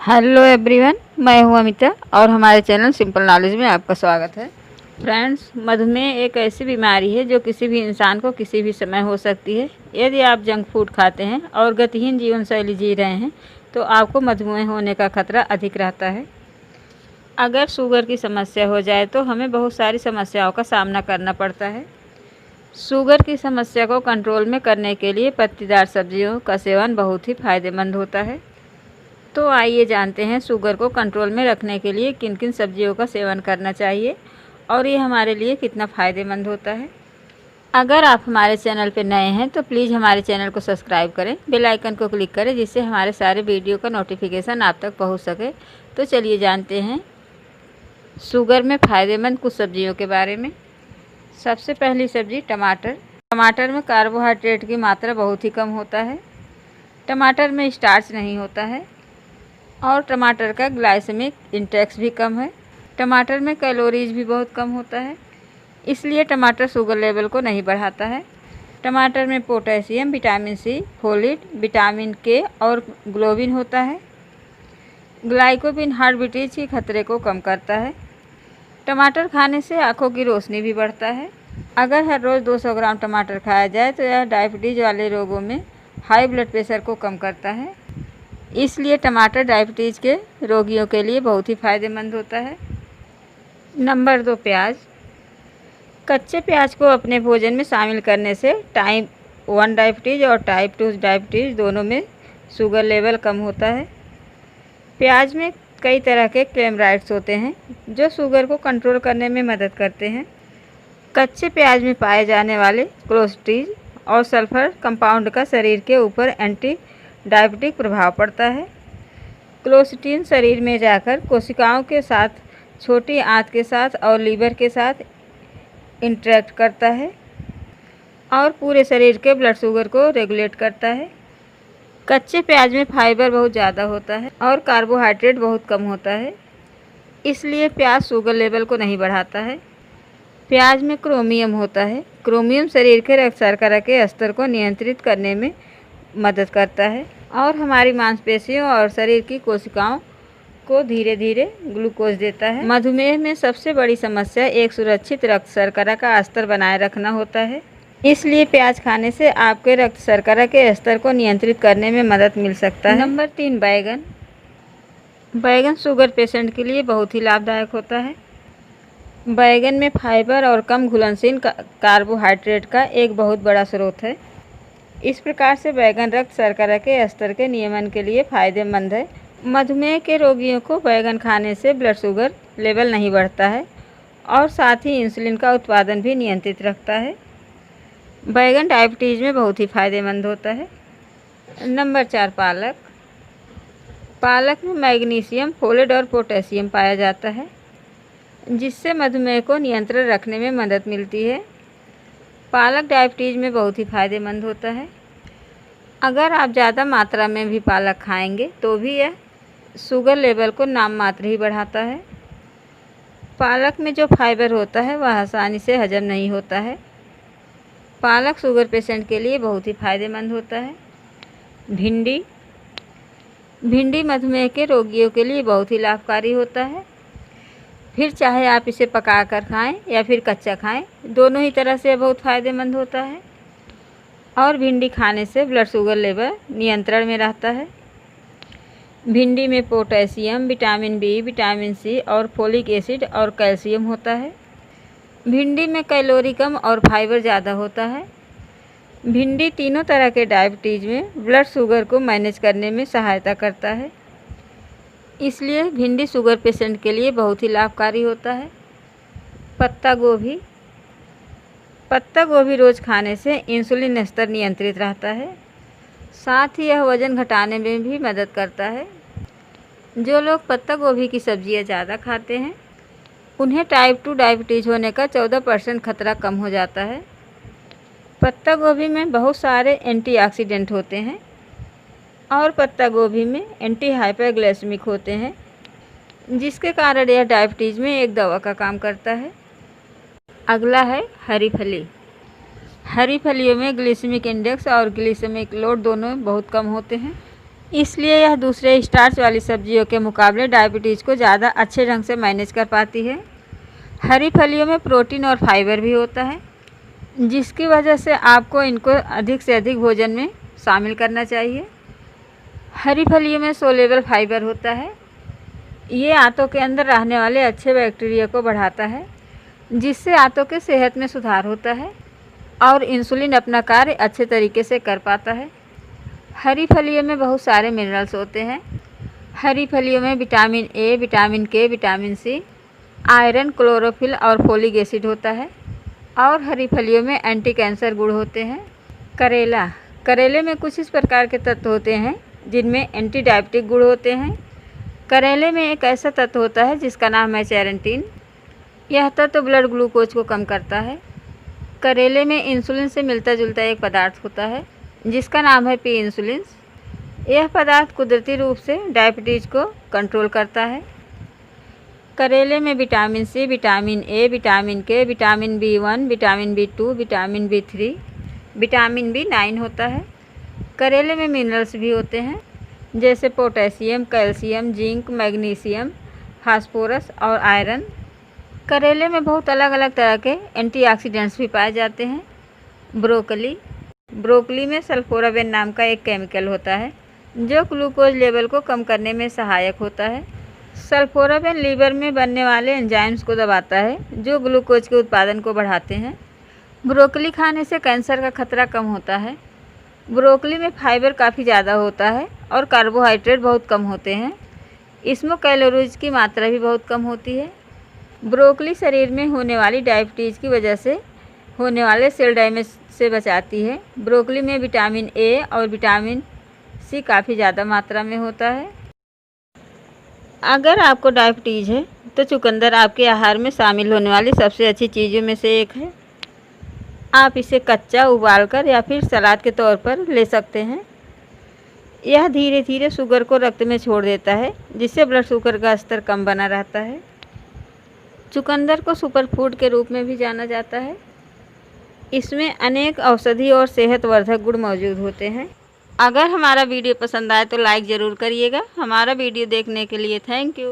Hello everyone, मैं हूं अमिता और हमारे चैनल सिंपल नॉलेज में आपका स्वागत है। फ्रेंड्स, मधुमेह एक ऐसी बीमारी है जो किसी भी इंसान को किसी भी समय हो सकती है। यदि आप जंक फूड खाते हैं और गतिहीन जीवन शैली जी रहे हैं तो आपको मधुमेह होने का खतरा अधिक रहता है। अगर शुगर की समस्या हो जाए तो हमें बहुत सारी समस्याओं का सामना करना पड़ता है। शुगर की समस्या को कंट्रोल में करने के लिए पत्तीदार सब्जियों का सेवन बहुत ही फायदेमंद होता है। तो आइए जानते हैं शुगर को कंट्रोल में रखने के लिए किन किन सब्जियों का सेवन करना चाहिए और ये हमारे लिए कितना फ़ायदेमंद होता है। अगर आप हमारे चैनल पर नए हैं तो प्लीज़ हमारे चैनल को सब्सक्राइब करें, बेल आइकन को क्लिक करें जिससे हमारे सारे वीडियो का नोटिफिकेशन आप तक पहुंच सके। तो चलिए जानते हैं शुगर में फ़ायदेमंद कुछ सब्जियों के बारे में। सबसे पहली सब्जी टमाटर। टमाटर में कार्बोहाइड्रेट की मात्रा बहुत ही कम होता है। टमाटर में स्टार्च नहीं होता है और टमाटर का ग्लाइसेमिक इंडेक्स भी कम है। टमाटर में कैलोरीज भी बहुत कम होता है, इसलिए टमाटर शुगर लेवल को नहीं बढ़ाता है। टमाटर में potassium, vitamin C, folate, vitamin K और ग्लोबिन होता है। ग्लाइकोबिन हार्ट डिजीज के खतरे को कम करता है। टमाटर खाने से आँखों की रोशनी भी बढ़ता है। अगर हर रोज़ 200 ग्राम टमाटर खाया जाए तो यह डायबिटीज़ वाले रोगों में हाई ब्लड प्रेशर को कम करता है, इसलिए टमाटर डायबिटीज़ के रोगियों के लिए बहुत ही फ़ायदेमंद होता है। नंबर 2, प्याज। कच्चे प्याज को अपने भोजन में शामिल करने से टाइप 1 डायबिटीज़ और टाइप 2 डायबिटीज़ दोनों में शुगर लेवल कम होता है। प्याज में कई तरह के कैलोराइड्स होते हैं जो शुगर को कंट्रोल करने में मदद करते हैं। कच्चे प्याज में पाए जाने वाले कोलेस्ट्रॉल और सल्फर कंपाउंड का शरीर के ऊपर एंटी डायबिटिक प्रभाव पड़ता है। कोलेस्ट्रॉल शरीर में जाकर कोशिकाओं के साथ, छोटी आंत के साथ और लीवर के साथ इंटरेक्ट करता है और पूरे शरीर के ब्लड शुगर को रेगुलेट करता है। कच्चे प्याज में फाइबर बहुत ज़्यादा होता है और कार्बोहाइड्रेट बहुत कम होता है, इसलिए प्याज शुगर लेवल को नहीं बढ़ाता है। प्याज में क्रोमियम होता है। क्रोमियम शरीर के रक्त शर्करा के स्तर को नियंत्रित करने में मदद करता है और हमारी मांसपेशियों और शरीर की कोशिकाओं को धीरे धीरे ग्लूकोज देता है। मधुमेह में सबसे बड़ी समस्या एक सुरक्षित रक्त शर्करा का स्तर बनाए रखना होता है, इसलिए प्याज खाने से आपके रक्त शर्करा के स्तर को नियंत्रित करने में मदद मिल सकता है। नंबर 3, बैगन। बैगन शुगर पेशेंट के लिए बहुत ही लाभदायक होता है। बैगन में फाइबर और कम घुलनशील कार्बोहाइड्रेट का एक बहुत बड़ा स्रोत है। इस प्रकार से बैगन रक्त शर्करा के स्तर के नियमन के लिए फ़ायदेमंद है। मधुमेह के रोगियों को बैगन खाने से ब्लड शुगर लेवल नहीं बढ़ता है और साथ ही इंसुलिन का उत्पादन भी नियंत्रित रखता है। बैगन डायबिटीज़ में बहुत ही फ़ायदेमंद होता है। नंबर 4, पालक। पालक में मैग्नीशियम, फोलेट और पोटेशियम पाया जाता है, जिससे मधुमेह को नियंत्रण रखने में मदद मिलती है। पालक डायबिटीज़ में बहुत ही फ़ायदेमंद होता है। अगर आप ज़्यादा मात्रा में भी पालक खाएंगे तो भी यह शुगर लेवल को नाम मात्र ही बढ़ाता है। पालक में जो फाइबर होता है वह आसानी से हजम नहीं होता है। पालक शुगर पेशेंट के लिए बहुत ही फ़ायदेमंद होता है। भिंडी। भिंडी मधुमेह के रोगियों के लिए बहुत ही लाभकारी होता है। फिर चाहे आप इसे पका कर खाएँ या फिर कच्चा खाएँ, दोनों ही तरह से बहुत फ़ायदेमंद होता है और भिंडी खाने से ब्लड शुगर लेवल नियंत्रण में रहता है। भिंडी में potassium, vitamin B, vitamin C और फोलिक एसिड और कैल्शियम होता है। भिंडी में कैलोरी कम और फाइबर ज़्यादा होता है। भिंडी तीनों तरह के डायबिटीज़ में ब्लड शुगर को मैनेज करने में सहायता करता है, इसलिए भिंडी शुगर पेशेंट के लिए बहुत ही लाभकारी होता है। पत्ता गोभी। पत्ता गोभी रोज़ खाने से इंसुलिन स्तर नियंत्रित रहता है, साथ ही यह वज़न घटाने में भी मदद करता है। जो लोग पत्ता गोभी की सब्जियां ज़्यादा खाते हैं उन्हें टाइप 2 डायबिटीज़ होने का 14% खतरा कम हो जाता है। पत्ता गोभी में बहुत सारे एंटीऑक्सीडेंट होते हैं और पत्ता गोभी में एंटी हाइपरग्लाइसेमिक होते हैं, जिसके कारण यह डायबिटीज़ में एक दवा का काम करता है। अगला है हरी फली। हरी फलियों में ग्लिसेमिक इंडेक्स और ग्लिसेमिक लोड दोनों बहुत कम होते हैं। इसलिए यह दूसरे स्टार्च वाली सब्जियों के मुकाबले डायबिटीज़ को ज़्यादा अच्छे ढंग से मैनेज कर पाती है। हरी फलियों में प्रोटीन और फाइबर भी होता है, जिसकी वजह से आपको इनको अधिक से अधिक भोजन में शामिल करना चाहिए। हरी फलियों में सोलेबल फाइबर होता है। ये आंतों के अंदर रहने वाले अच्छे बैक्टीरिया को बढ़ाता है, जिससे आंतों के सेहत में सुधार होता है और इंसुलिन अपना कार्य अच्छे तरीके से कर पाता है। हरी फलियों में बहुत सारे मिनरल्स होते हैं। हरी फलियों में vitamin A, vitamin K, vitamin C, iron, chlorophyll और फोलिक एसिड होता है और हरी फलियों में एंटी कैंसर गुण होते हैं। करेले में कुछ इस प्रकार के तत्व होते हैं जिनमें एंटी डायबिटिक गुण होते हैं। करेले में एक ऐसा तत्व होता है जिसका नाम है चेरेंटीन। यह तत्व ब्लड ग्लूकोज को कम करता है। करेले में इंसुलिन से मिलता जुलता एक पदार्थ होता है जिसका नाम है पी इंसुलिन। यह पदार्थ कुदरती रूप से डायबिटीज़ को कंट्रोल करता है। करेले में vitamin C, vitamin A, vitamin K, vitamin B1, vitamin B2, vitamin B3, vitamin B9 होता है। करेले में मिनरल्स भी होते हैं जैसे potassium, calcium, zinc, magnesium, phosphorus और आयरन। करेले में बहुत अलग अलग तरह के एंटीऑक्सीडेंट्स भी पाए जाते हैं। ब्रोकली में सल्फोराबिन नाम का एक केमिकल होता है जो ग्लूकोज लेवल को कम करने में सहायक होता है। सल्फोराबिन लीवर में बनने वाले एंजाइम्स को दबाता है जो ग्लूकोज के उत्पादन को बढ़ाते हैं। ब्रोकली खाने से कैंसर का खतरा कम होता है। ब्रोकली में फाइबर काफ़ी ज़्यादा होता है और कार्बोहाइड्रेट बहुत कम होते हैं। इसमें कैलोरीज की मात्रा भी बहुत कम होती है। ब्रोकली शरीर में होने वाली डायबिटीज़ की वजह से होने वाले सेल डैमेज से बचाती है। ब्रोकली में विटामिन ए और विटामिन सी काफ़ी ज़्यादा मात्रा में होता है। अगर आपको डायबिटीज़ है तो चुकंदर आपके आहार में शामिल होने वाली सबसे अच्छी चीज़ों में से एक है। आप इसे कच्चा, उबालकर या फिर सलाद के तौर पर ले सकते हैं। यह धीरे धीरे शुगर को रक्त में छोड़ देता है, जिससे ब्लड शुगर का स्तर कम बना रहता है। चुकंदर को सुपर फूड के रूप में भी जाना जाता है। इसमें अनेक औषधि और सेहतवर्धक गुण मौजूद होते हैं। अगर हमारा वीडियो पसंद आए तो लाइक ज़रूर करिएगा। हमारा वीडियो देखने के लिए थैंक यू।